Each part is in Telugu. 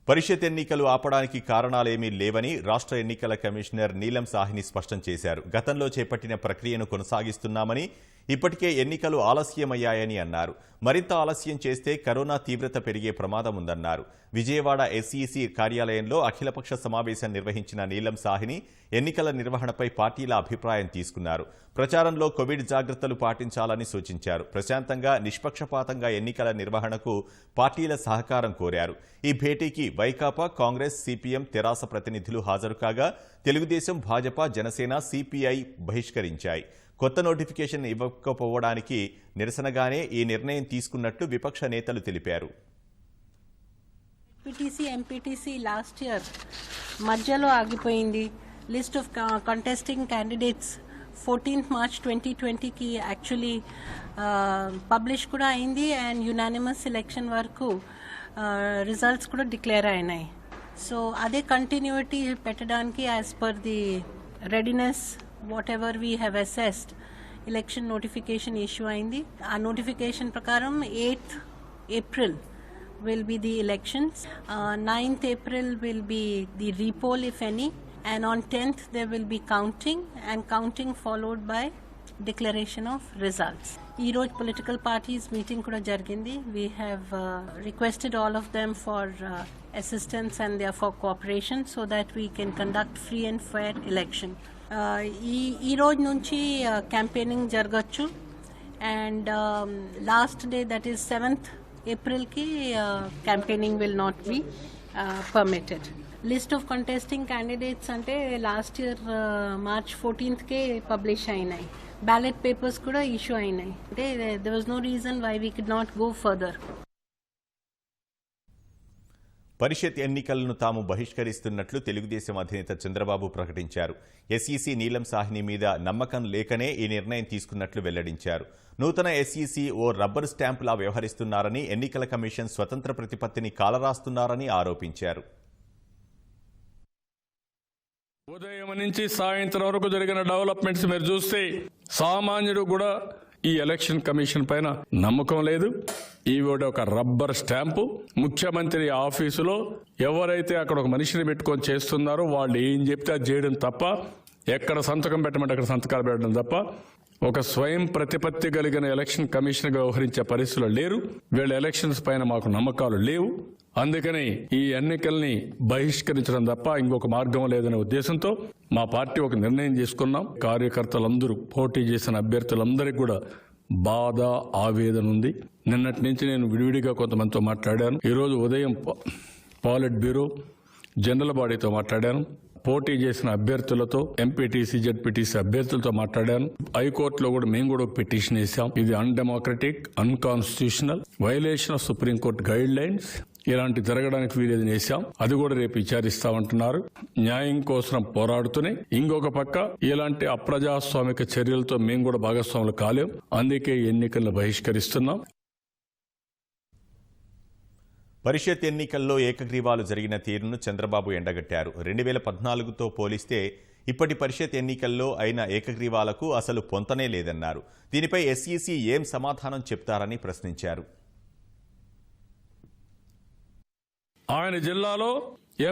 పరిషత్ ఎన్నికలు ఆపడానికి కారణాలేమీ లేవని రాష్ట్ర ఎన్నికల కమిషనర్ నీలం సాహ్ని స్పష్టం చేశారు. గతంలో చేపట్టిన ప్రక్రియను కొనసాగిస్తున్నామని, ఇప్పటికే ఎన్నికలు ఆలస్యమయ్యాయని అన్నారు. మరింత ఆలస్యం చేస్తే కరోనా తీవ్రత పెరిగే ప్రమాదం ఉందన్నారు. విజయవాడ ఎస్ఈసీ కార్యాలయంలో అఖిలపక్ష సమావేశం నిర్వహించిన నీలం సాహ్ని ఎన్నికల నిర్వహణపై పార్టీల అభిప్రాయం తీసుకున్నారు. ప్రచారంలో కోవిడ్ జాగ్రత్తలు పాటించాలని సూచించారు. ప్రశాంతంగా, నిష్పక్షపాతంగా ఎన్నికల నిర్వహణకు పార్టీల సహకారం కోరారు. ఈ భేటీకి వైకాపా, కాంగ్రెస్, సిపిఎం, తెరాస ప్రతినిధులు హాజరు కాగా తెలుగుదేశం, భాజపా, జనసేన, సిపిఐ బహిష్కరించాయి. కొత్త నోటిఫికేషన్ ఇవ్వకపోవడానికి నిరసనగానే ఈ నిర్ణయం తీసుకున్నట్లు విపక్ష నేతలు తెలిపారు. ఎంపీటీసీ, ఎంపీటీసీ లాస్ట్ ఇయర్ మధ్యలో ఆగిపోయింది. List of contesting candidates 14th March 2020కి యాక్చువల్లీ పబ్లిష్ కూడా అయింది అండ్ యునానిమస్ ఎలక్షన్ వరకు రిజల్ట్స్ కూడా డిక్లేర్ అయినాయి. సో అదే కంటిన్యూటీ పెట్టడానికి as per the readiness whatever we have assessed election notification issue అయింది. ఆ నోటిఫికేషన్ ప్రకారం 8th April will be the elections, 9th April will be the repoll if any, and on 10th there will be counting followed by declaration of results. Eroj political parties meeting kuda jargindi. We have requested all of them for assistance and therefore cooperation so that we can conduct free and fair election. ఈ రోజు నుంచి campaigning జరగచ్చు and last day, that is 7th April ki campaigning will not be permitted. List of contesting candidates ante last year March 14th ke publish ayinayi. Ballot papers kuda issue ayinayi. There was no reason why we could not go further. పరిషత్ ఎన్నికలను తాము బహిష్కరిస్తున్నట్లు తెలుగుదేశం అధినేత చంద్రబాబు ప్రకటించారు. ఎస్ఈసీ నీలం సాహ్ని మీద నమ్మకం లేకనే ఈ నిర్ణయం తీసుకున్నట్లు వెల్లడించారు. నూతన ఎస్ఈసీ ఓ రబ్బర్ స్టాంపులా వ్యవహరిస్తున్నారని, ఎన్నికల కమిషన్ స్వతంత్ర ప్రతిపత్తిని కాలరాస్తున్నారని ఆరోపించారు. ఉదయం నుంచి సాయంత్రం వరకు జరిగిన డెవలప్మెంట్స్ మీరు చూస్తే సామాన్యుడు కూడా ఈ ఎలక్షన్ కమిషన్ పైన నమ్మకం లేదు. ఈవిడ ఒక రబ్బర్ స్టాంపు. ముఖ్యమంత్రి ఆఫీసులో ఎవరైతే అక్కడ ఒక మనిషిని పెట్టుకొని చేస్తున్నారో వాళ్ళు ఏం చెప్తే అది చేయడం తప్ప, ఎక్కడ సంతకం పెట్టమంటే అక్కడ సంతకాలు పెట్టడం తప్ప ఒక స్వయం ప్రతిపత్తి కలిగిన ఎలక్షన్ కమిషన్గా వ్యవహరించే పరిస్థితులు లేరు. వీళ్ళ ఎలక్షన్స్ పైన మాకు నమ్మకాలు లేవు. అందుకని ఈ ఎన్నికల్ని బహిష్కరించడం తప్ప ఇంకొక మార్గం లేదనే ఉద్దేశంతో మా పార్టీ ఒక నిర్ణయం తీసుకున్నాం. కార్యకర్తలందరూ, పోటీ చేసిన అభ్యర్థులందరికీ కూడా బాధ, ఆవేదన ఉంది. నిన్నటి నుంచి నేను విడివిడిగా కొంతమందితో మాట్లాడాను. ఈరోజు ఉదయం పాలిట్ బ్యూరో, జనరల్ బాడీతో మాట్లాడాను. పోటీ చేసిన అభ్యర్థులతో, ఎంపీటీసీ, జెడ్పీటీసీ అభ్యర్థులతో మాట్లాడాను. హైకోర్టులో కూడా మేము కూడా పిటిషన్ వేసాం. ఇది undemocratic, unconstitutional, violation of supreme court guide lines, ఇలాంటి జరగడానికి వీలేదని వేశాం. అది కూడా రేపు విచారిస్తామంటున్నారు. న్యాయం కోసం పోరాడుతూనే ఇంకొక పక్క ఇలాంటి అప్రజాస్వామిక చర్యలతో మేము కూడా భాగస్వాములు కాలేం. అందుకే ఎన్నికలను బహిష్కరిస్తున్నాం. పరిషత్ ఎన్నికల్లో ఏకగ్రీవాలు జరిగిన తీరును చంద్రబాబు ఎండగట్టారు. 2014తో పోలిస్తే ఇప్పటి పరిషత్ ఎన్నికల్లో అయిన ఏకగ్రీవాలకు అసలు పొంతనే లేదన్నారు. దీనిపై ఎస్ఈసీ ఏం సమాధానం చెప్తారని ప్రశ్నించారు. ఆయన జిల్లాలో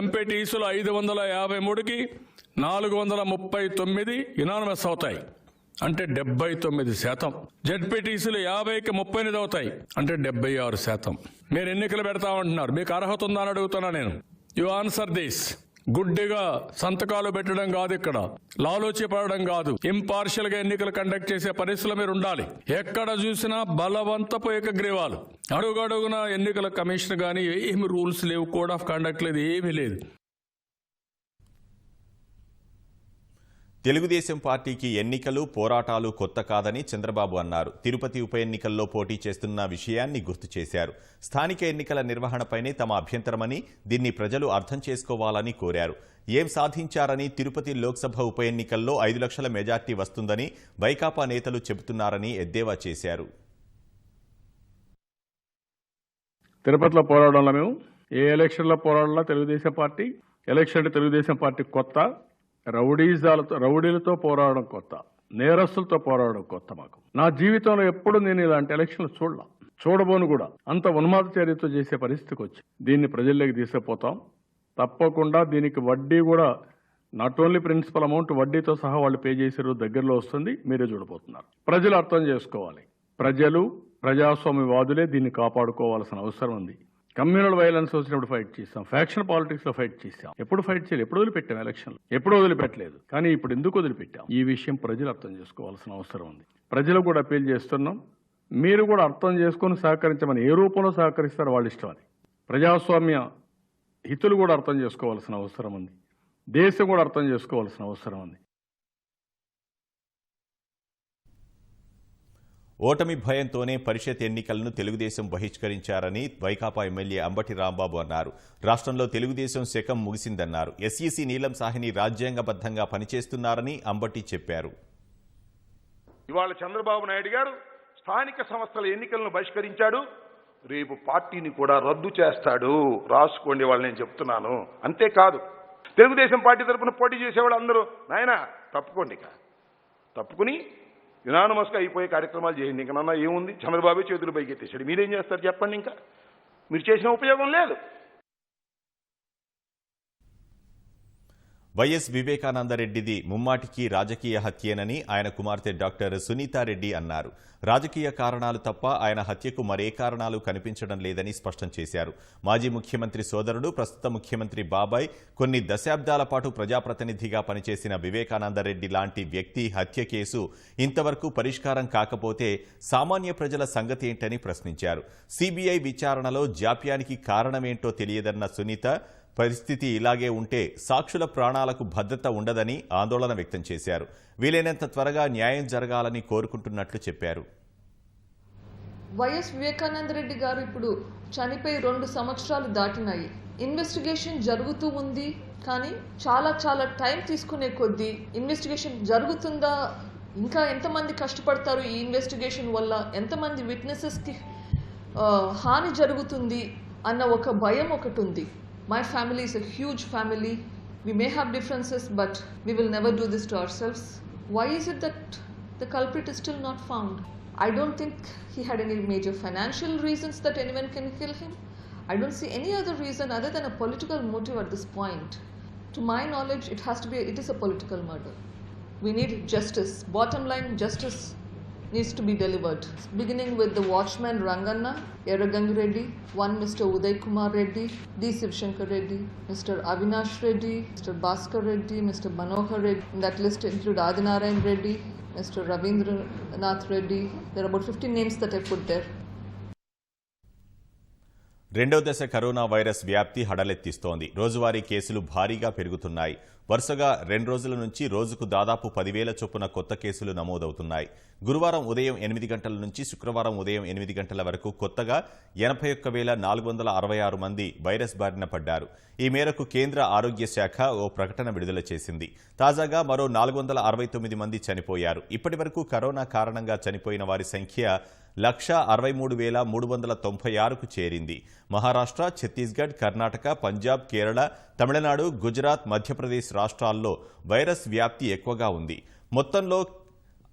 ఎంపీటీసీలు 553కి 439 యునానిమస్ అవుతాయి, అంటే 79%. జెడ్పీటీసీలు 50కి 38 అవుతాయి, అంటే 76%. మీరు ఎన్నికలు పెడతామంటున్నారు, మీకు అర్హత ఉందని అడుగుతున్నా నేను. You answer this. గుడ్డిగా సంతకాలు పెట్టడం కాదు, ఇక్కడ లాలోచి పడడం కాదు. ఇంపార్షియల్ గా ఎన్నికలు కండక్ట్ చేసే పరిస్థితులు మీరు ఉండాలి. ఎక్కడ చూసినా బలవంతపు ఏకగ్రీవాలు. అడుగడుగున ఎన్నికల కమిషన్ కానీ ఏమి రూల్స్ లేవు, కోడ్ ఆఫ్ కండక్ట్ లేదు, ఏమీ లేదు. తెలుగుదేశం పార్టీకి ఎన్నికలు, పోరాటాలు కొత్త కాదని చంద్రబాబు అన్నారు. తిరుపతి ఉప ఎన్నికల్లో పోటీ చేస్తున్న విషయాన్ని గుర్తు చేశారు. స్థానిక ఎన్నికల నిర్వహణపైనే తమ అభ్యంతరమని, దీన్ని ప్రజలు అర్థం చేసుకోవాలని కోరారు. ఏం సాధించారని, తిరుపతి లోక్సభ ఉప ఎన్నికల్లో 5 లక్షల మెజార్టీ వస్తుందని వైకాపా నేతలు చెబుతున్నారని ఎద్దేవా చేశారు. తిరుపతిలో పోరాడంలో మేము ఏ ఎలక్షన్లో పోరాడంలో Telugu Desam party election, Telugu Desam party కొత్త. రౌడీలతో పోరాడడం కొత్త, నేరస్తులతో పోరాడడం కొత్త. మాకు నా జీవితంలో ఎప్పుడు నేను ఇలాంటి ఎలక్షన్లు చూడలా. చూడబోను కూడా అంత ఉన్మాద చర్యతో చేసే పరిస్థితికి వచ్చి దీన్ని ప్రజల్లోకి తీసుకుపోతాం. తప్పకుండా దీనికి వడ్డీ కూడా నాట్ ఓన్లీ ప్రిన్సిపల్ అమౌంట్, వడ్డీతో సహా వాళ్ళు పే చేసే రోజు దగ్గరలో వస్తుంది. మీరే చూడబోతున్నారు. ప్రజలు అర్థం చేసుకోవాలి. ప్రజలు ప్రజాస్వామ్యవాదులే దీన్ని కాపాడుకోవాల్సిన అవసరం ఉంది. కమ్యూనల్ వైలెన్స్ వచ్చినప్పుడు ఫైట్ చేశాం, ఫ్యాక్షన్ పాలిటిక్స్ లో ఫైట్ చేశాం. ఎప్పుడు ఫైట్ చేయలేదు, ఎప్పుడు వదిలిపెట్టాం, ఎలక్షన్లు ఎప్పుడు వదిలిపెట్టలేదు. కానీ ఇప్పుడు ఎందుకు వదిలిపెట్టాం? ఈ విషయం ప్రజలు అర్థం చేసుకోవాల్సిన అవసరం ఉంది. ప్రజలకు కూడా అప్పీల్ చేస్తున్నాం, మీరు కూడా అర్థం చేసుకొని సహకరించమని. ఏ రూపంలో సహకరిస్తారో వాళ్ళ ఇష్టం అది. ప్రజాస్వామ్య హితులు కూడా అర్థం చేసుకోవాల్సిన అవసరం ఉంది. దేశం కూడా అర్థం చేసుకోవాల్సిన అవసరం ఉంది. ఓటమి భయంతోనే పరిషత్ ఎన్నికలను తెలుగుదేశం బహిష్కరించారని వైకాపా ఎమ్మెల్యే అంబటి రాంబాబు అన్నారు. రాష్ట్రంలో తెలుగుదేశం శకం ముగిసిందన్నారు. ఎస్ఈసీ నీలం సాహ్ని రాజ్యాంగబద్ధంగా పనిచేస్తున్నారని అంబటి చెప్పారు. ఇవాళ చంద్రబాబు నాయుడు గారు స్థానిక సంస్థల ఎన్నికలను బహిష్కరించాడు. రేపు పార్టీని కూడా రద్దు చేస్తాడు. రాసుకోండి వాళ్ళు, నేను చెప్తున్నాను. అంతేకాదు, తెలుగుదేశం పార్టీ తరఫున పోటీ చేసేవాళ్ళు అందరూ నాయనా తప్పుకోండి, తప్పుకుని యునానిమస్గా అయిపోయే కార్యక్రమాలు చేయండి. ఇంకా నన్న ఏముంది, చంద్రబాబు చేతులు పైకెత్తేసాడు. మీరేం చేస్తారు చెప్పండి? ఇంకా మీరు చేసిన ఉపయోగం లేదు. వైఎస్ వివేకానందరెడ్డిది ముమ్మాటికి రాజకీయ హత్యేనని ఆయన కుమార్తె డాక్టర్ సునీతారెడ్డి అన్నారు. రాజకీయ కారణాలు తప్ప ఆయన హత్యకు మరే కారణాలు కనిపించడం లేదని స్పష్టం చేశారు. మాజీ ముఖ్యమంత్రి సోదరుడు, ప్రస్తుత ముఖ్యమంత్రి బాబాయ్ కొన్ని దశాబ్దాల పాటు ప్రజాప్రతినిధిగా పనిచేసిన వివేకానందరెడ్డి లాంటి వ్యక్తి హత్య కేసు ఇంతవరకు పరిష్కారం కాకపోతే సామాన్య ప్రజల సంగతి ఏంటని ప్రశ్నించారు. సిబిఐ విచారణలో జాప్యానికి కారణమేంటో తెలియదన్న సునీత, పరిస్థితి ఇలాగే ఉంటే సాక్షుల ప్రాణాలకు భద్రత ఉండదని ఆందోళన వ్యక్తం చేశారు. వీలైనంత త్వరగా న్యాయం జరగాలని కోరుకుంటున్నట్లు చెప్పారు. వైఎస్ వివేకానంద రెడ్డి గారు ఇప్పుడు చనిపోయి 2 సంవత్సరాలు దాటినాయి. ఇన్వెస్టిగేషన్ జరుగుతూ ఉంది, కానీ చాలా టైం తీసుకునే కొద్దీ ఇన్వెస్టిగేషన్ జరుగుతుందా, ఇంకా ఎంతమంది కష్టపడతారు ఈ ఇన్వెస్టిగేషన్ వల్ల, ఎంతమంది విట్నెసెస్కి హాని జరుగుతుంది అన్న ఒక భయం ఒకటి ఉంది. My family is a huge family. We may have differences, but we will never do this to ourselves. Why is it that the culprit is still not found? I don't think he had any major financial reasons that anyone can kill him. I don't see any other reason other than a political motive at this point. To my knowledge, it is a political murder. We need justice. Bottom line, justice needs to be delivered. Beginning with the watchman Ranganna, Eragang Reddy, one Mr. Uday Kumar Reddy, D. Sivshankar Reddy, Mr. Avinash Reddy, Mr. Bhaskar Reddy, Mr. Manohar Reddy. In that list include Adinarayan Reddy, Mr. Ravindranath Reddy. There are about 15 names that I put there. రెండో దశ కరోనా వైరస్ వ్యాప్తి హడలెత్తిస్తోంది. రోజువారీ కేసులు భారీగా పెరుగుతున్నాయి. వరుసగా 2 రోజుల నుంచి రోజుకు దాదాపు 10,000 చొప్పున కొత్త కేసులు నమోదవుతున్నాయి. గురువారం ఉదయం 8 గంటల నుంచి శుక్రవారం ఉదయం 8 గంటల వరకు కొత్తగా 81,466 మంది వైరస్ బారిన పడ్డారు. ఈ మేరకు కేంద్ర ఆరోగ్య శాఖ ఓ ప్రకటన విడుదల చేసింది. తాజాగా మరో 469 మంది చనిపోయారు. ఇప్పటి వరకు కరోనా కారణంగా చనిపోయిన వారి సంఖ్య 163,396కు చేరింది. మహారాష్ట్ర, ఛత్తీస్గఢ్, కర్ణాటక, పంజాబ్, కేరళ, తమిళనాడు, గుజరాత్, మధ్యప్రదేశ్ రాష్ట్రాల్లో వైరస్ వ్యాప్తి ఎక్కువగా ఉంది. మొత్తంలో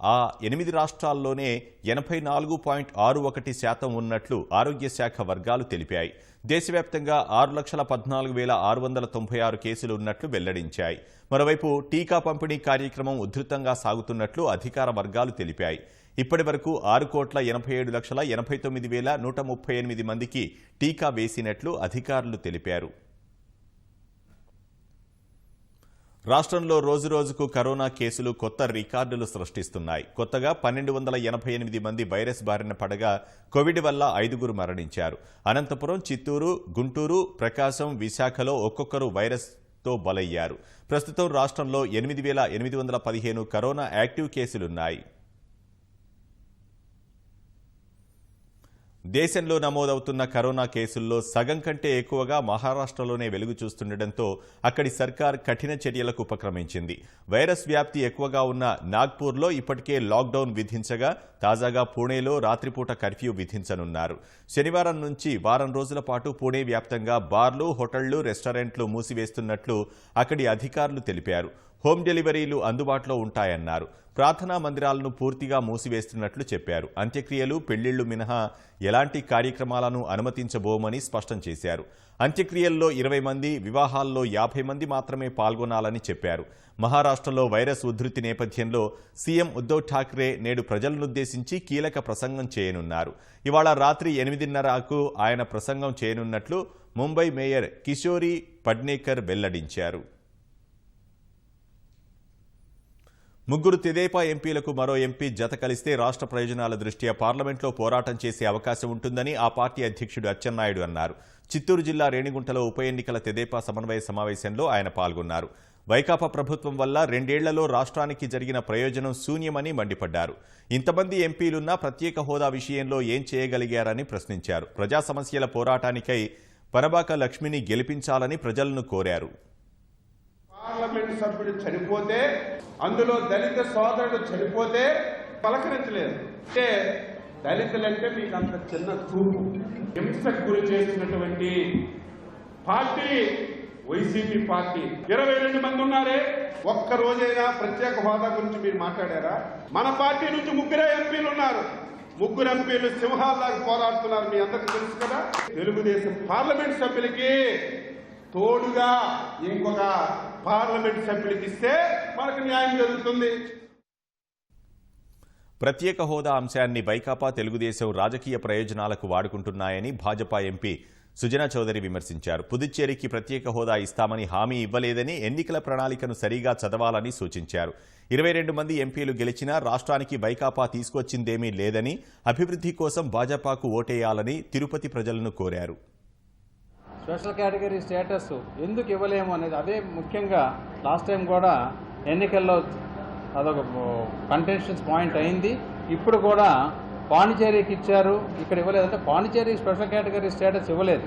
ఆ 8 రాష్ట్రాల్లోనే 84.61% ఉన్నట్లు ఆరోగ్య శాఖ వర్గాలు తెలిపాయి. దేశవ్యాప్తంగా 6,14,696 కేసులు ఉన్నట్లు వెల్లడించాయి. మరోవైపు టీకా పంపిణీ కార్యక్రమం ఉధృతంగా సాగుతున్నట్లు అధికార వర్గాలు తెలిపాయి. ఇప్పటి వరకు 6,87,89,138 మందికి టీకా వేసినట్లు అధికారులు తెలిపారు. రాష్ట్రంలో రోజురోజుకు కరోనా కేసులు కొత్త రికార్డులు సృష్టిస్తున్నాయి. కొత్తగా 1,288 మంది వైరస్ బారిన పడగా కోవిడ్ వల్ల 5గురు మరణించారు. అనంతపురం, చిత్తూరు, గుంటూరు, ప్రకాశం, విశాఖలో ఒక్కొక్కరు వైరస్తో బలయ్యారు. ప్రస్తుతం రాష్ట్రంలో 8,815 కరోనా యాక్టివ్ కేసులున్నాయి. దేశంలో నమోదవుతున్న కరోనా కేసుల్లో సగం కంటే ఎక్కువగా మహారాష్ట్రలోనే వెలుగు చూస్తుండటంతో అక్కడి సర్కార్ కఠిన చర్యలకు ఉపక్రమించింది. వైరస్ వ్యాప్తి ఎక్కువగా ఉన్న నాగ్పూర్లో ఇప్పటికే లాక్డౌన్ విధించగా తాజాగా పూణేలో రాత్రిపూట కర్ఫ్యూ విధించనున్నారు. శనివారం నుంచి వారం రోజుల పాటు పూణే వ్యాప్తంగా బార్లు, హోటళ్లు, రెస్టారెంట్లు మూసివేస్తున్నట్లు అక్కడి అధికారులు తెలిపారు. హోమ్ డెలివరీలు అందుబాటులో ఉంటాయన్నారు. ప్రార్థనా మందిరాలను పూర్తిగా మూసివేస్తున్నట్లు చెప్పారు. అంత్యక్రియలు, పెళ్లిళ్లు మినహా ఎలాంటి కార్యక్రమాలను అనుమతించబోమని స్పష్టం చేశారు. అంత్యక్రియల్లో 20 మంది, వివాహాల్లో 50 మంది మాత్రమే పాల్గొనాలని చెప్పారు. మహారాష్ట్రలో వైరస్ ఉధృతి నేపథ్యంలో సీఎం ఉద్ధవ్ ఠాక్రే నేడు ప్రజలనుద్దేశించి కీలక ప్రసంగం చేయనున్నారు. ఇవాళ రాత్రి 8:30కు ఆయన ప్రసంగం చేయనున్నట్లు ముంబై మేయర్ కిషోరి పడ్నేకర్ వెల్లడించారు. ముగ్గురు తెదేపా ఎంపీలకు మరో ఎంపీ జత కలిస్తే రాష్ట్ర ప్రయోజనాల దృష్ట్యా పార్లమెంట్లో పోరాటం చేసే అవకాశం ఉంటుందని ఆ పార్టీ అధ్యక్షుడు అచ్చెన్నాయుడు అన్నారు. చిత్తూరు జిల్లా రేణిగుంటలో ఉప ఎన్నికల తెదేపా సమన్వయ సమావేశంలో ఆయన పాల్గొన్నారు. వైకాపా ప్రభుత్వం వల్ల 2 ఏళ్లలో రాష్ట్రానికి జరిగిన ప్రయోజనం శూన్యమని మండిపడ్డారు. ఇంతమంది ఎంపీలున్నా ప్రత్యేక హోదా విషయంలో ఏం చేయగలిగారని ప్రశ్నించారు. ప్రజా సమస్యల పోరాటానికై పనబాక లక్ష్మిని గెలిపించాలని ప్రజలను కోరారు. పార్లమెంట్ సభ్యుడు చనిపోతే, అందులో దళిత సోదరుడు చనిపోతే పలకరించలేదు. అంటే దళితులంటే మీకు అంత చిన్న చూపు. హింసకు గురి చేసినటువంటి పార్టీ వైసీపీ పార్టీ. 22 మంది ఉన్నారే, ఒక్క రోజైనా ప్రత్యేక హోదా గురించి మీరు మాట్లాడారా? మన పార్టీ నుంచి 3 ఎంపీలు ఉన్నారు. 3 ఎంపీలు సింహాల్లాగా పోరాడుతున్నారు. మీ అందరికీ తెలుసు కదా. తెలుగుదేశం పార్లమెంట్ సభ్యులకి తోడుగా ఇంకొక పార్లమెంట్ సభ్యులకి ఇస్తే మనకు న్యాయం జరుగుతుంది. ప్రత్యేక హోదా అంశాన్ని వైకాపా, తెలుగుదేశం రాజకీయ ప్రయోజనాలకు వాడుకుంటున్నాయని భాజపా ఎంపీ సుజనా చౌదరి విమర్శించారు. పుదుచ్చేరికి ప్రత్యేక హోదా ఇస్తామని హామీ ఇవ్వలేదని, ఎన్నికల ప్రణాళికను సరిగా చదవాలని సూచించారు. 22 మంది ఎంపీలు గెలిచినా రాష్ట్రానికి వైకాపా తీసుకొచ్చిందేమీ లేదని, అభివృద్ధి కోసం భాజపాకు ఓటేయాలని తిరుపతి ప్రజలను కోరారు. స్పెషల్ కేటగిరీ స్టేటస్ ఎందుకు ఇవ్వలేము అనేది అదే ముఖ్యంగా లాస్ట్ టైం కూడా ఎన్నికల్లో అదొక కంటెన్షన్స్ పాయింట్ అయింది. ఇప్పుడు కూడా పాండిచేరికి ఇచ్చారు, ఇక్కడ ఇవ్వలేదంటే పాండిచేరికి స్పెషల్ కేటగిరీ స్టేటస్ ఇవ్వలేదు.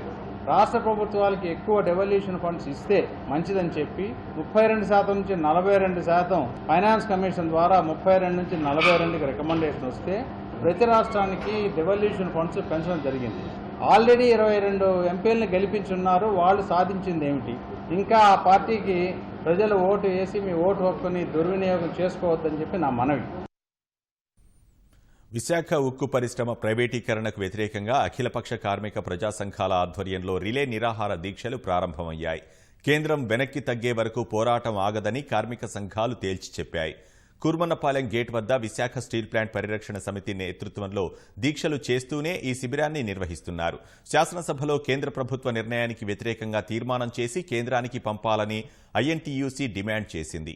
రాష్ట్ర ప్రభుత్వాలకి ఎక్కువ డెవల్యూషన్ ఫండ్స్ ఇస్తే మంచిదని చెప్పి 32% నుంచి 42%, ఫైనాన్స్ కమిషన్ ద్వారా 32 నుంచి 42కి రికమెండేషన్ వస్తే ప్రతి రాష్ట్రానికి డెవల్యూషన్ ఫండ్స్ పెంచడం జరిగింది. ఆల్రెడీ 22 ఎంపీలను గెలిపించున్నారు. వాళ్ళు సాధించింది ఏమిటి? ఇంకా ఆ పార్టీకి ప్రజలు ఓటు వేసి మీ ఓటు హక్కుని దుర్వినియోగం చేసుకోవద్దని చెప్పి నా మనవి. విశాఖ ఉక్కు పరిశ్రమ ప్రైవేటీకరణకు వ్యతిరేకంగా అఖిలపక్ష కార్మిక ప్రజా సంఘాల ఆధ్వర్యంలో రిలే నిరాహార దీక్షలు ప్రారంభమయ్యాయి. కేంద్రం వెనక్కి తగ్గే వరకు పోరాటం ఆగదని కార్మిక సంఘాలు తేల్చి చెప్పాయి. కుర్మన్నపాలెం గేట్ వద్ద విశాఖ స్టీల్ ప్లాంట్ పరిరక్షణ సమితి నేతృత్వంలో దీక్షలు చేస్తూనే ఈ శిబిరాన్ని నిర్వహిస్తున్నారు. శాసనసభలో కేంద్ర ప్రభుత్వ నిర్ణయానికి వ్యతిరేకంగా తీర్మానం చేసి కేంద్రానికి పంపాలని ఐఎన్టీయూసీ డిమాండ్ చేసింది.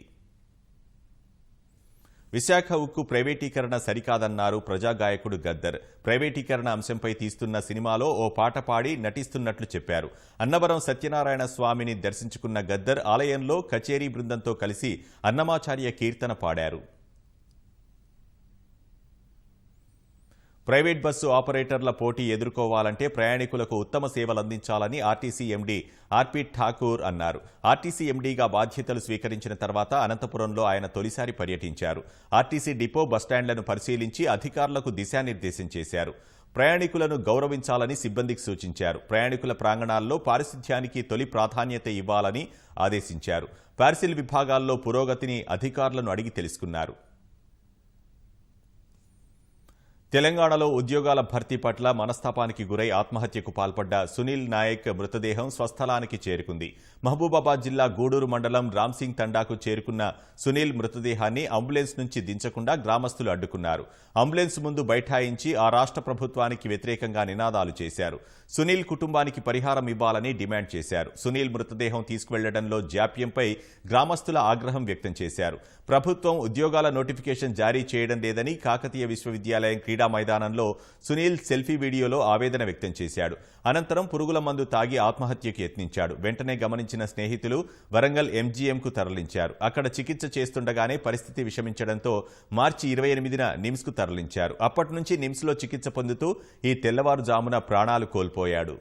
విశాఖ ఉక్కు ప్రైవేటీకరణ సరికాదన్నారు ప్రజాగాయకుడు గద్దర్. ప్రైవేటీకరణ అంశంపై తీస్తున్న సినిమాలో ఓ పాట పాడి నటిస్తున్నట్లు చెప్పారు. అన్నవరం సత్యనారాయణ స్వామిని దర్శించుకున్న గద్దర్ ఆలయంలో కచేరీ బృందంతో కలిసి అన్నమాచార్య కీర్తన పాడారు. ప్రైవేట్ బస్సు ఆపరేటర్ల పోటీ ఎదుర్కోవాలంటే ప్రయాణికులకు ఉత్తమ సేవలు అందించాలని ఆర్టీసీ ఎండీ ఆర్పి ఠాకూర్ అన్నారు. ఆర్టీసీ ఎండీగా బాధ్యతలు స్వీకరించిన తర్వాత అనంతపురంలో ఆయన తొలిసారి పర్యటించారు. ఆర్టీసీ డిపో, బస్టాండ్లను పరిశీలించి అధికారులకు దిశానిర్దేశం చేశారు. ప్రయాణికులను గౌరవించాలని సిబ్బందికి సూచించారు. ప్రయాణికుల ప్రాంగణాల్లో పారిశుధ్యానికి తొలి ప్రాధాన్యత ఇవ్వాలని ఆదేశించారు. పార్సిల్ విభాగాల్లో పురోగతిని అధికారులను అడిగి తెలుసుకున్నారు. తెలంగాణలో ఉద్యోగాల భర్తీ పట్ల మనస్తాపానికి గురై ఆత్మహత్యకు పాల్పడ్డ సునీల్ నాయక్ మృతదేహం స్వస్థలానికి చేరుకుంది. మహబూబాబాద్ జిల్లా గూడూరు మండలం రామ్సింగ్ తండాకు చేరుకున్న సునీల్ మృతదేహాన్ని అంబులెన్స్ నుంచి దించకుండా గ్రామస్తులు అడ్డుకున్నారు. అంబులెన్స్ ముందు బైఠాయించి ఆ రాష్ట్ర ప్రభుత్వానికి వ్యతిరేకంగా నినాదాలు చేశారు. సునీల్ కుటుంబానికి పరిహారం ఇవ్వాలని డిమాండ్ చేశారు. సునీల్ మృతదేహం తీసుకువెళ్లడంలో జాప్యంపై గ్రామస్తుల ఆగ్రహం వ్యక్తం చేశారు. ప్రభుత్వం ఉద్యోగాల నోటిఫికేషన్ జారీ చేయడం లేదని కాకతీయ విశ్వవిద్యాలయం క్రీడా మైదానంలో సునీల్ సెల్ఫీ వీడియోలో ఆవేదన వ్యక్తం చేశాడు. అనంతరం పురుగుల మందు తాగి ఆత్మహత్యకు యత్నించాడు. వెంటనే గమనించిన స్నేహితులు వరంగల్ ఎంజీఎంకు తరలించారు. అక్కడ చికిత్స చేస్తుండగానే పరిస్థితి విషమించడంతో మార్చి 28న నిమ్స్కు తరలించారు. అప్పటి నుంచి నిమ్స్లో చికిత్స పొందుతూ ఈ తెల్లవారుజామున ప్రాణాలు కోల్పోయాడు.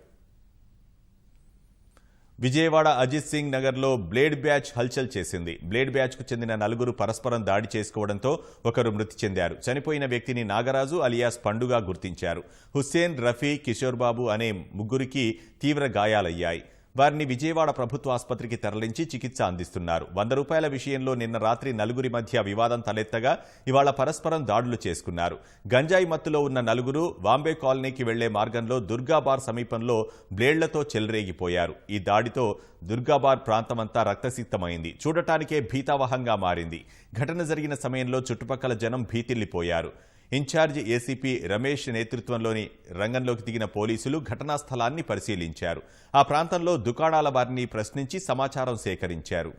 విజయవాడ అజిత్ సింగ్ నగర్లో బ్లేడ్ బ్యాచ్ హల్చల్ చేసింది. బ్లేడ్ బ్యాచ్కు చెందిన 4 పరస్పరం దాడి చేసుకోవడంతో ఒకరు మృతి చెందారు. చనిపోయిన వ్యక్తిని నాగరాజు అలియాస్ పండుగ గుర్తించారు. హుస్సేన్, రఫీ, కిషోర్ బాబు అనే 3కి తీవ్ర గాయాలయ్యాయి. వారిని విజయవాడ ప్రభుత్వ ఆసుపత్రికి తరలించి చికిత్స అందిస్తున్నారు. 100 రూపాయల విషయంలో నిన్న రాత్రి నలుగురి మధ్య వివాదం తలెత్తగా ఇవాళ పరస్పరం దాడులు చేసుకున్నారు. గంజాయి మత్తులో ఉన్న నలుగురు వాంబే కాలనీకి వెళ్లే మార్గంలో దుర్గాబార్ సమీపంలో బ్లేడ్లతో చెలరేగిపోయారు. ఈ దాడితో దుర్గాబార్ ప్రాంతమంతా రక్తసిక్తమైంది. చూడటానికే భీతావహంగా మారింది. ఘటన జరిగిన సమయంలో చుట్టుపక్కల జనం భీతిల్లిపోయారు. ఇన్ఛార్జి ఏసీపీ రమేష్ నేతృత్వంలోని రంగంలోకి దిగిన పోలీసులు ఘటనా స్థలాన్ని పరిశీలించారు. ఆ ప్రాంతంలో దుకాణాల వారిని ప్రశ్నించి సమాచారం సేకరించారు.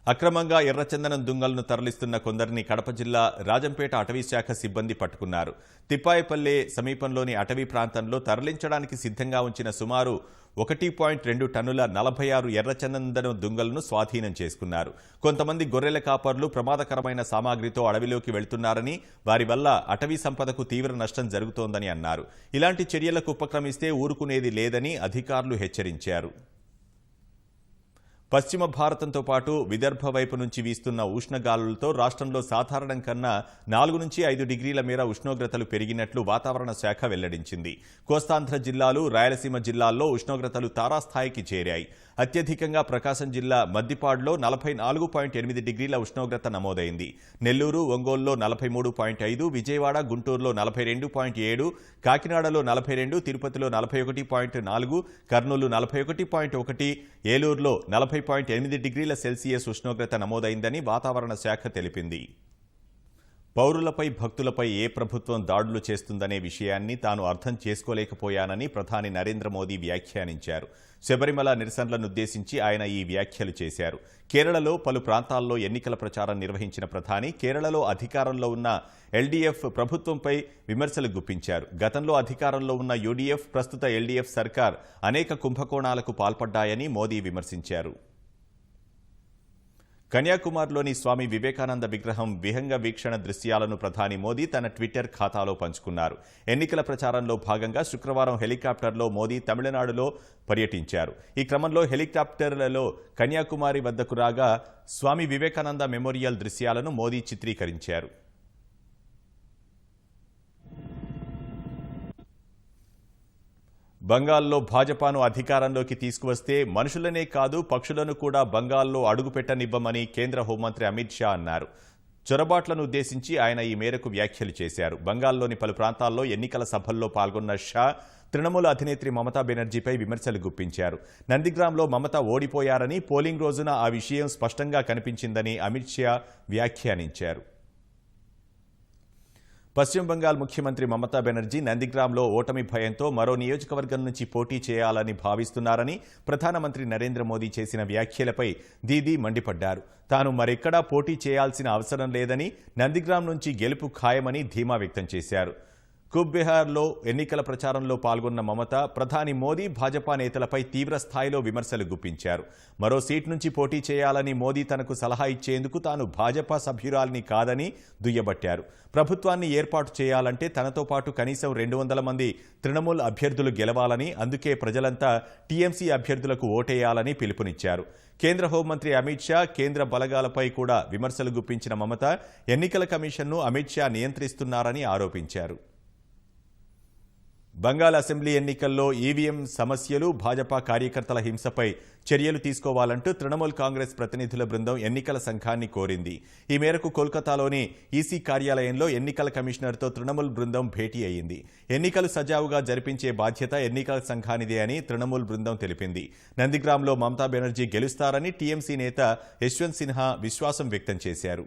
అక్రమంగా ఎర్రచందనం దుంగలను తరలిస్తున్న కొందరిని కడప జిల్లా రాజంపేట అటవీ శాఖ సిబ్బంది పట్టుకున్నారు. తిప్పాయిపల్లె సమీపంలోని అటవీ ప్రాంతంలో తరలించడానికి సిద్ధంగా ఉంచిన సుమారు 1.2 టన్నుల 46 ఎర్రచందనం దుంగలను స్వాధీనం చేసుకున్నారు. కొంతమంది గొర్రెల కాపర్లు ప్రమాదకరమైన సామాగ్రితో అడవిలోకి వెళ్తున్నారని, వారి వల్ల అటవీ సంపదకు తీవ్ర నష్టం జరుగుతోందని అన్నారు. ఇలాంటి చర్యలకు ఉపక్రమిస్తే ఊరుకునేది లేదని అధికారులు హెచ్చరించారు. పశ్చిమ భారతంతో పాటు విదర్భ వైపు నుంచి వీస్తున్న ఉష్ణగాలులతో రాష్ట్రంలో సాధారణం కన్నా 4 నుంచి 5 డిగ్రీల మేర ఉష్ణోగ్రతలు పెరిగినట్లు వాతావరణ శాఖ వెల్లడించింది. కోస్తాంధ్ర జిల్లాలు, రాయలసీమ జిల్లాల్లో ఉష్ణోగ్రతలు తారాస్థాయికి చేరాయి. అత్యధికంగా ప్రకాశం జిల్లా మద్దిపాడులో 44.8 డిగ్రీల ఉష్ణోగ్రత నమోదైంది. నెల్లూరు, ఒంగోలులో 43.5, విజయవాడ, గుంటూరులో 42.7, కాకినాడలో 42, తిరుపతిలో 41.4, కర్నూలు 41.1, ఏలూరులో 40.8 డిగ్రీల సెల్సియస్ ఉష్ణోగ్రత నమోదైందని వాతావరణ శాఖ తెలిపింది. పౌరులపై, భక్తులపై ఏ ప్రభుత్వం దాడులు చేస్తుందనే విషయాన్ని తాను అర్థం చేసుకోలేకపోయానని ప్రధాని నరేంద్ర మోదీ వ్యాఖ్యానించారు. శబరిమల నిరసనలనుద్దేశించి ఆయన ఈ వ్యాఖ్యలు చేశారు. కేరళలో పలు ప్రాంతాల్లో ఎన్నికల ప్రచారం నిర్వహించిన ప్రధాని కేరళలో అధికారంలో ఉన్న ఎల్డీఎఫ్ ప్రభుత్వంపై విమర్శలు గుప్పించారు. గతంలో అధికారంలో ఉన్న యూడీఎఫ్, ప్రస్తుత ఎల్డీఎఫ్ సర్కార్ అనేక కుంభకోణాలకు పాల్పడ్డాయని మోదీ విమర్శించారు. కన్యాకుమారిలోని స్వామి వివేకానంద విగ్రహం విహంగ వీక్షణ దృశ్యాలను ప్రధాని మోదీ తన ట్విట్టర్ ఖాతాలో పంచుకున్నారు. ఎన్నికల ప్రచారంలో భాగంగా శుక్రవారం హెలికాప్టర్లో మోదీ తమిళనాడులో పర్యటించారు. ఈ క్రమంలో హెలికాప్టర్లలో కన్యాకుమారి వద్దకు రాగా స్వామి వివేకానంద మెమోరియల్ దృశ్యాలను మోదీ చిత్రీకరించారు. బంగాల్లో భాజపాను అధికారంలోకి తీసుకువస్తే మనుషులనే కాదు పక్షులను కూడా బంగాల్లో అడుగుపెట్టనివ్వమని కేంద్ర హోంమంత్రి అమిత్ షా అన్నారు. చొరబాట్లను ఉద్దేశించి ఆయన ఈ మేరకు వ్యాఖ్యలు చేశారు. బంగాల్లోని పలు ప్రాంతాల్లో ఎన్నికల సభల్లో పాల్గొన్న షా తృణమూల్ అధినేత్రి మమతా బెనర్జీపై విమర్శలు గుప్పించారు. నందిగ్రామ్లో మమత ఓడిపోయారని, పోలింగ్ రోజున ఆ విషయం స్పష్టంగా కనిపించిందని అమిత్ షా వ్యాఖ్యానించారు. పశ్చిమ బంగాల్ ముఖ్యమంత్రి మమతా బెనర్జీ నందిగ్రామ్లో ఓటమి భయంతో మరో నియోజకవర్గం నుంచి పోటీ చేయాలని భావిస్తున్నారని ప్రధానమంత్రి నరేంద్ర మోదీ చేసిన వ్యాఖ్యలపై దీదీ మండిపడ్డారు. తాను మరెక్కడా పోటీ చేయాల్సిన అవసరం లేదని, నందిగ్రామ్ నుంచి గెలుపు ఖాయమని ధీమా వ్యక్తం చేశారు. కుబ్బిహార్లో ఎన్నికల ప్రచారంలో పాల్గొన్న మమత ప్రధాని మోదీ, భాజపా నేతలపై తీవ్ర స్థాయిలో విమర్శలు గుప్పించారు. మరో సీట్ నుంచి పోటీ చేయాలని మోదీ తనకు సలహా ఇచ్చేందుకు తాను భాజపా సభ్యురాల్ని కాదని దుయ్యబట్టారు. ప్రభుత్వాన్ని ఏర్పాటు చేయాలంటే తనతో పాటు కనీసం 200 మంది తృణమూల్ అభ్యర్థులు గెలవాలని, అందుకే ప్రజలంతా టీఎంసీ అభ్యర్థులకు ఓటేయాలని పిలుపునిచ్చారు. కేంద్ర హోంమంత్రి అమిత్ షా, కేంద్ర బలగాలపై కూడా విమర్శలు గుప్పించిన మమత ఎన్నికల కమిషన్ను అమిత్ షా నియంత్రిస్తున్నారని ఆరోపించారు. బంగాల్ అసెంబ్లీ ఎన్నికల్లో ఈవీఎం సమస్యలు, భాజపా కార్యకర్తల హింసపై చర్యలు తీసుకోవాలంటూ తృణమూల్ కాంగ్రెస్ ప్రతినిధుల బృందం ఎన్నికల సంఘాన్ని కోరింది. ఈ మేరకు కోల్కతాలోని ఈసీ కార్యాలయంలో ఎన్నికల కమిషనర్తో తృణమూల్ బృందం భేటీ అయింది. ఎన్నికలు సజావుగా జరిపించే బాధ్యత ఎన్నికల సంఘానిదే అని తృణమూల్ బృందం తెలిపింది. నందిగ్రామ్లో మమతా బెనర్జీ గెలుస్తారని టీఎంసీ నేత యశ్వంత్ సిన్హా విశ్వాసం వ్యక్తం చేశారు.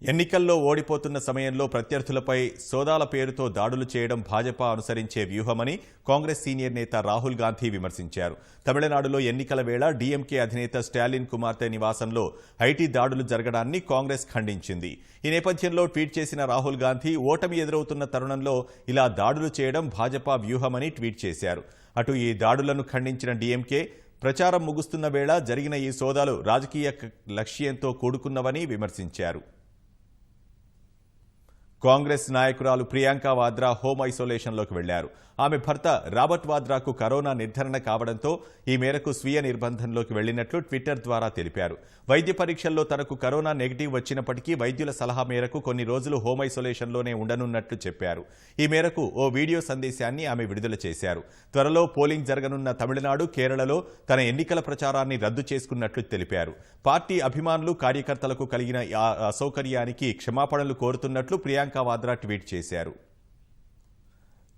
ఎన్నికల్లో ఓడిపోతున్న సమయంలో ప్రత్యర్థులపై సోదాల పేరుతో దాడులు చేయడం భాజపా అనుసరించే వ్యూహమని కాంగ్రెస్ సీనియర్ నేత రాహుల్ గాంధీ విమర్శించారు. తమిళనాడులో ఎన్నికల వేళ డీఎంకే అధినేత స్టాలిన్ కుమార్తె నివాసంలో ఐటీ దాడులు జరగడాన్ని కాంగ్రెస్ ఖండించింది. ఈ నేపథ్యంలో ట్వీట్ చేసిన రాహుల్ గాంధీ ఓటమి ఎదురవుతున్న తరుణంలో ఇలా దాడులు చేయడం భాజపా వ్యూహమని ట్వీట్ చేశారు. అటు ఈ దాడులను ఖండించిన డీఎంకే ప్రచారం ముగుస్తున్న వేళ జరిగిన ఈ సోదాలు రాజకీయ లక్ష్యంతో కూడుకున్నవని విమర్శించారు. కాంగ్రెస్ నాయకురాలు ప్రియాంక వాద్రా హోమ్ ఐసోలేషన్లోకి వెళ్లారు. ఆమె భర్త రాబర్ట్ వాద్రాకు కరోనా నిర్ధారణ కావడంతో ఈ మేరకు స్వీయ నిర్బంధంలోకి వెళ్లినట్లు ట్విట్టర్ ద్వారా తెలిపారు. వైద్య పరీక్షల్లో తనకు కరోనా నెగిటివ్ వచ్చినప్పటికీ వైద్యుల సలహా మేరకు కొన్ని రోజులు హోమ్ ఐసోలేషన్లోనే ఉండనున్నట్లు చెప్పారు. ఈ మేరకు ఓ వీడియో సందేశాన్ని ఆమె విడుదల చేశారు. త్వరలో పోలింగ్ జరగనున్న తమిళనాడు, కేరళలో తన ఎన్నికల ప్రచారాన్ని రద్దు చేసుకున్నట్లు తెలిపారు. పార్టీ అభిమానులు, కార్యకర్తలకు కలిగిన అసౌకర్యానికి క్షమాపణలు కోరుతున్నట్లు ప్రియాంక వాద్రా ట్వీట్ చేశారు.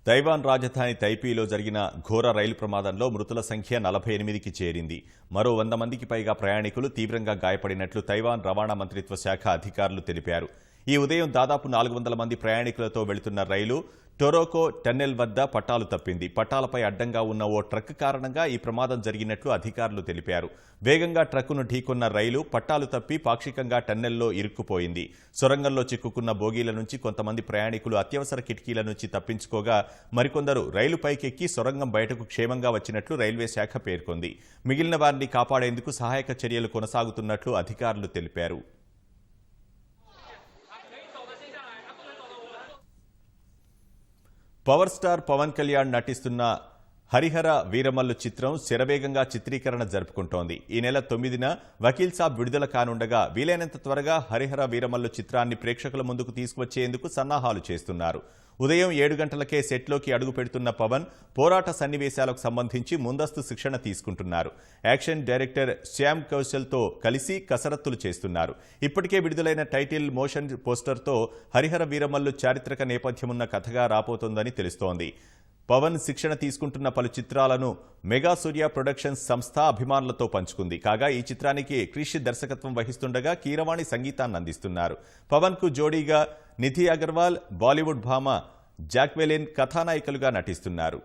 తైవాన్ రాజధాని తైపీలో జరిగిన ఘోర రైలు ప్రమాదంలో మృతుల సంఖ్య 48కి చేరింది. మరో 100 మందికి పైగా ప్రయాణికులు తీవ్రంగా గాయపడినట్లు తైవాన్ రవాణా మంత్రిత్వ శాఖ అధికారులు తెలిపారు. ఈ ఉదయం దాదాపు 400 మంది ప్రయాణికులతో వెళుతున్న రైలు టొరోకో టన్నెల్ వద్ద పట్టాలు తప్పింది. పట్టాలపై అడ్డంగా ఉన్న ఓ ట్రక్ కారణంగా ఈ ప్రమాదం జరిగినట్లు అధికారులు తెలిపారు. వేగంగా ట్రక్కును ఢీకొన్న రైలు పట్టాలు తప్పి పాక్షికంగా టన్నెల్లో ఇరుక్కుపోయింది. సొరంగంలో చిక్కుకున్న బోగీల నుంచి కొంతమంది ప్రయాణికులు అత్యవసర కిటికీల నుంచి తప్పించుకోగా మరికొందరు రైలు పైకెక్కి సొరంగం బయటకు క్షేమంగా వచ్చినట్లు రైల్వే శాఖ పేర్కొంది. మిగిలిన వారిని కాపాడేందుకు సహాయక చర్యలు కొనసాగుతున్నట్లు అధికారులు తెలిపారు. పవర్ స్టార్ పవన్ కళ్యాణ్ నటిస్తున్న హరిహర వీరమల్లు చిత్రం శరవేగంగా చిత్రీకరణ జరుపుకుంటోంది. ఈ నెల 9న వకీల్ సాబ్ విడుదల కానుండగా వీలైనంత త్వరగా హరిహర వీరమల్లు చిత్రాన్ని ప్రేక్షకుల ముందుకు తీసుకువచ్చేందుకు సన్నాహాలు చేస్తున్నారు. ఉదయం 7 గంటలకే సెట్లోకి అడుగు పెడుతున్న పవన్ పోరాట సన్నివేశాలకు సంబంధించి ముందస్తు శిక్షణ తీసుకుంటున్నారు. యాక్షన్ డైరెక్టర్ శ్యామ్ కౌశల్తో కలిసి కసరత్తులు చేస్తున్నారు. ఇప్పటికే విడుదలైన టైటిల్ మోషన్ పోస్టర్తో హరిహర వీరమల్లు చారిత్రక నేపథ్యమున్న కథగా రాబోతోందని తెలుస్తోంది. పవన్ శిక్షణ తీసుకుంటున్న పలు చిత్రాలను మెగా సూర్య ప్రొడక్షన్స్ సంస్థ అభిమానులతో పంచుకుంది. కాగా ఈ చిత్రానికి క్రిష్ దర్శకత్వం వహిస్తుండగా కీరవాణి సంగీతాన్ని అందిస్తున్నారు. పవన్ కు జోడీగా నిధి అగర్వాల్, బాలీవుడ్ భామ జాక్వెలిన్ కథానాయికలుగా నటిస్తున్నారు.